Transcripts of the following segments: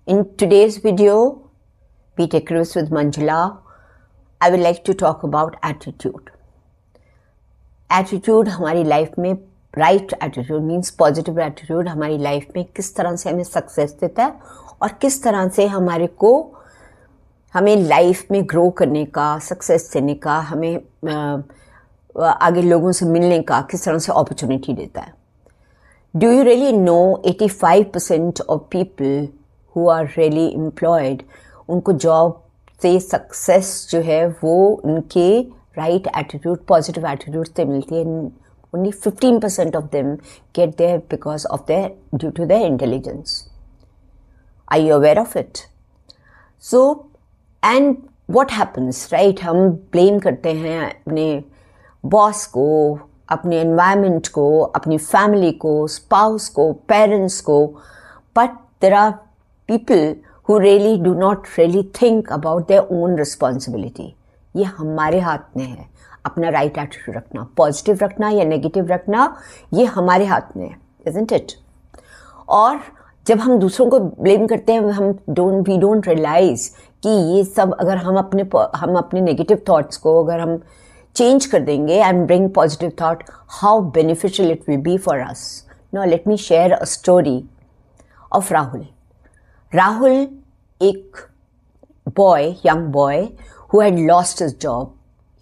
In today's video, Be Curious with Manjula, I would like to talk about attitude. Attitude हमारी life में, right attitude means positive attitude हमारी life में किस तरह से हमें सक्सेस देता है और किस तरह से हमें लाइफ में ग्रो करने का, सक्सेस देने का, हमें आगे लोगों से मिलने का किस तरह से अपॉर्चुनिटी देता है. Do you really know 85% of people who are really employed, उनको जॉब से सक्सेस जो है वो उनके राइट एटीट्यूड, पॉजिटिव एटीट्यूड से मिलती है. Only 15% of them get there because of due to their intelligence. Are you aware of it? So, and what happens, right? हम blame करते हैं अपने बॉस को, अपने एनवायरनमेंट को, अपनी फैमिली को, स्पाउस को, पेरेंट्स को, but there are people who really do not really think about their own responsibility. ये हमारे हाथ में है अपना राइट एटीट्यूड रखना, पॉजिटिव रखना या नेगेटिव रखना, ये हमारे हाथ में है, इजंट इट? और जब हम दूसरों को ब्लेम करते हैं, वी डोंट रियलाइज कि ये सब अगर हम अपने नेगेटिव थॉट्स को अगर हम change कर देंगे and bring positive thought, how beneficial it will be for us. Now let me share a story of Rahul. Rahul, एक young boy who had lost his job.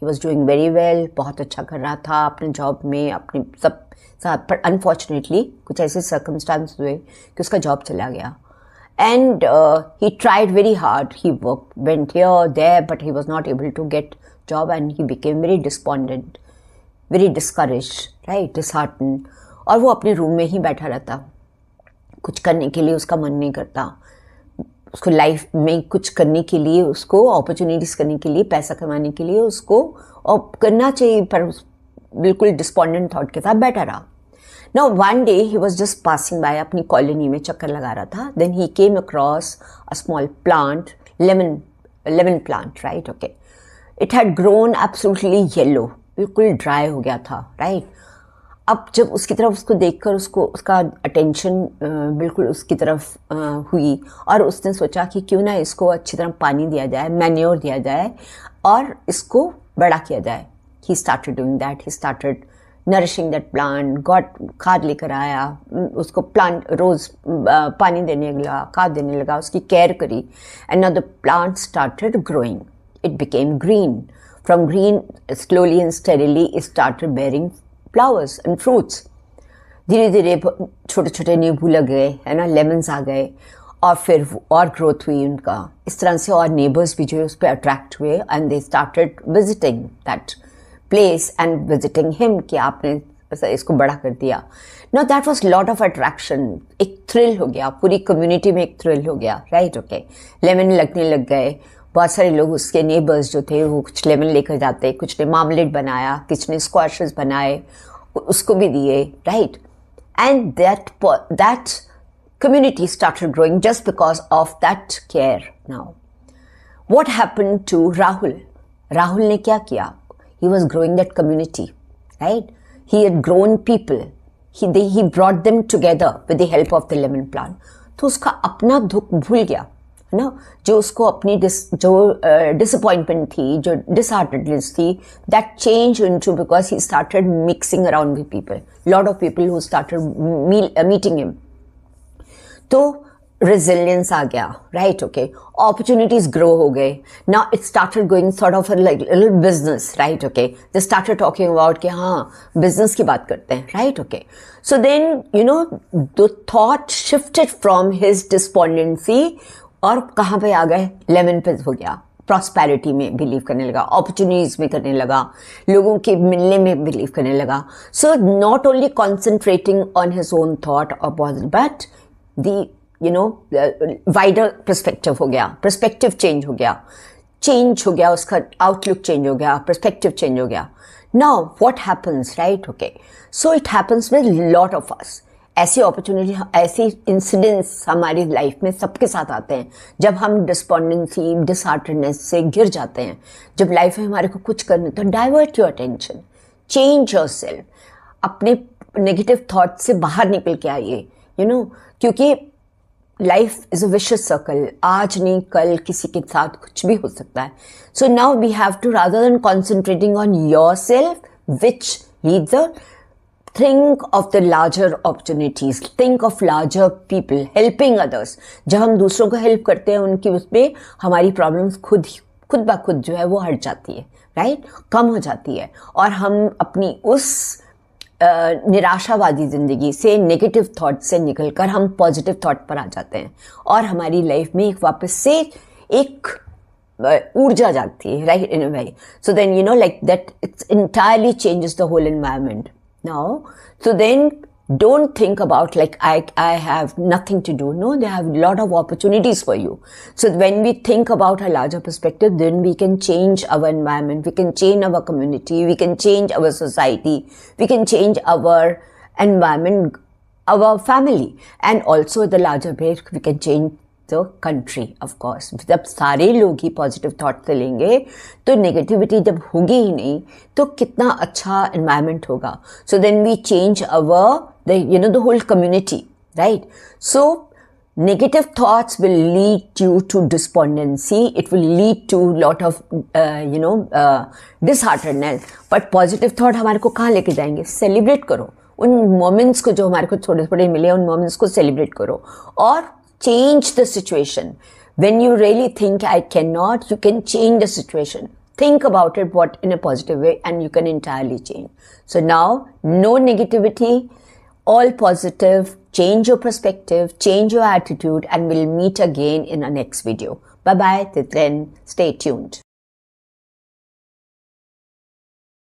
He was doing very well, बहुत अच्छा कर रहा था अपने job में, अपने सब साथ, पर unfortunately कुछ ऐसे circumstances हुए कि उसका जॉब चला गया. And he tried very hard. He went here, there, but he was not able to get job and he became very despondent, very discouraged, right, disheartened. और वो अपने रूम में ही बैठा रहता, कुछ करने के लिए उसका मन नहीं करता, उसको लाइफ में कुछ करने के लिए, उसको अपॉर्चुनिटीज़ करने के लिए, पैसा कमाने के लिए उसको और करना चाहिए, पर बिल्कुल डिस्पॉन्डेंट थॉट के साथ बैठा रहा. Now one day he was just passing by, अपनी कॉलोनी में चक्कर लगा रहा था. Then he came across a small plant, lemon plant, right? Okay. It had grown absolutely yellow, बिल्कुल ड्राई हो गया था, राइट. अब जब उसकी तरफ उसको देखकर उसका अटेंशन बिल्कुल उसकी तरफ हुई और उसने सोचा कि क्यों ना इसको अच्छी तरह पानी दिया जाए, मैन्योर दिया जाए और इसको बड़ा किया जाए. He started doing that. He started nourishing that plant, खाद लेकर आया, उसको प्लांट रोज़ पानी देने लगा, खाद देने लगा, उसकी केयर करी. And now the plant started growing. It became green. From green, slowly and steadily, it started bearing flowers and fruits. धीरे धीरे छोटे छोटे नींबू लग गए, है ना, लेमन्स आ गए और फिर और ग्रोथ हुई उनका. इस तरह से और नेबर्स भी जो है उस पर अट्रैक्ट हुए and they started visiting that place and visiting him कि आपने इसको बड़ा कर दिया. Now that was lot of attraction. एक थ्रिल हो गया, पूरी कम्युनिटी में एक थ्रिल हो गया, राइट. ओके, लेमन लगने लग गए. बहुत सारे लोग उसके नेबर्स जो थे वो कुछ लेमन लेकर जाते, कुछ ने मार्मलेड बनाया, कुछ ने स्क्वाशेस बनाए, उसको भी दिए, right. And that community started growing just because of that care. Now what happened to Rahul? Rahul ने क्या किया? He was growing that community, right. He had grown people, he brought them together with the help of the lemon plant. तो उसका अपना दुख भूल गया ना, जो उसको अपनी जो डिसअपॉइंटमेंट थी, जो डिसहार्टेडनेस थी, that change into because he started mixing around with people, lot of people who started meeting him. तो रेजिलियंस आ गया, राइट. ओके, अपॉर्चुनिटीज ग्रो हो गए. Now it started going sort of like little business, right. Okay, they started talking about कि हाँ business की बात करते हैं, right. Okay, so then you know the thought shifted from his despondency और कहाँ पे आ गए? लेमन पे हो गया. प्रॉस्पेरिटी में बिलीव करने लगा, अपॉर्चुनिटीज में करने लगा, लोगों के मिलने में बिलीव करने लगा. So not only concentrating on his own thought but the wider perspective हो गया, पर्सपेक्टिव चेंज हो गया, उसका आउटलुक चेंज हो गया, पर्सपेक्टिव चेंज हो गया. Now what happens, right. Okay, so it happens with lot of us. ऐसी अपॉर्चुनिटी, ऐसे इंसिडेंट्स हमारी लाइफ में सबके साथ आते हैं जब हम डिस्पॉन्डेंसी, डिसहार्टेडनेस से घिर जाते हैं. जब लाइफ में हमारे को कुछ करना, तो divert your attention, change yourself, अपने नेगेटिव थॉट से बाहर निकल के आइए, क्योंकि life is a vicious circle, आज नहीं कल किसी के साथ कुछ भी हो सकता है. So now we have to, rather than concentrating on your self, which leads a, think of the larger opportunities, think of larger people, helping others. जब हम दूसरों को हेल्प करते हैं उनकी उसमें हमारी प्रॉब्लम्स खुद ब खुद जो है वो हट जाती है, राइट, कम हो जाती है, और हम अपनी उस निराशावादी ज़िंदगी से, नेगेटिव थॉट से निकलकर हम पॉजिटिव थॉट पर आ जाते हैं और हमारी लाइफ में एक वापस से एक ऊर्जा जाती है, right, in a way. So then you know like that it's entirely changes the whole environment. Now, so then don't think about like I have nothing to do. No, they have a lot of opportunities for you. So when we think about a larger perspective, then we can change our environment, we can change our community, we can change our society, we can change our environment, our family, and also the larger bit we can change the country, of course. जब सारे लोग ही positive thought से लेंगे तो negativity जब होगी ही नहीं तो कितना अच्छा एनवायरनमेंट होगा. So then we change our the whole community, right. So negative thoughts will lead you to despondency, it will lead to lot of disheartenedness, but positive thought हमारे को कहाँ लेके जाएंगे? सेलिब्रेट करो उन मोमेंट्स को जो हमारे को थोड़े थोड़े मिले, उन मोमेंट्स को सेलिब्रेट करो और change the situation. When you really think I cannot, you can change the situation. Think about it what in a positive way and you can entirely change. So now, no negativity, all positive, change your perspective, change your attitude, and we'll meet again in our next video. Bye-bye, till then, stay tuned.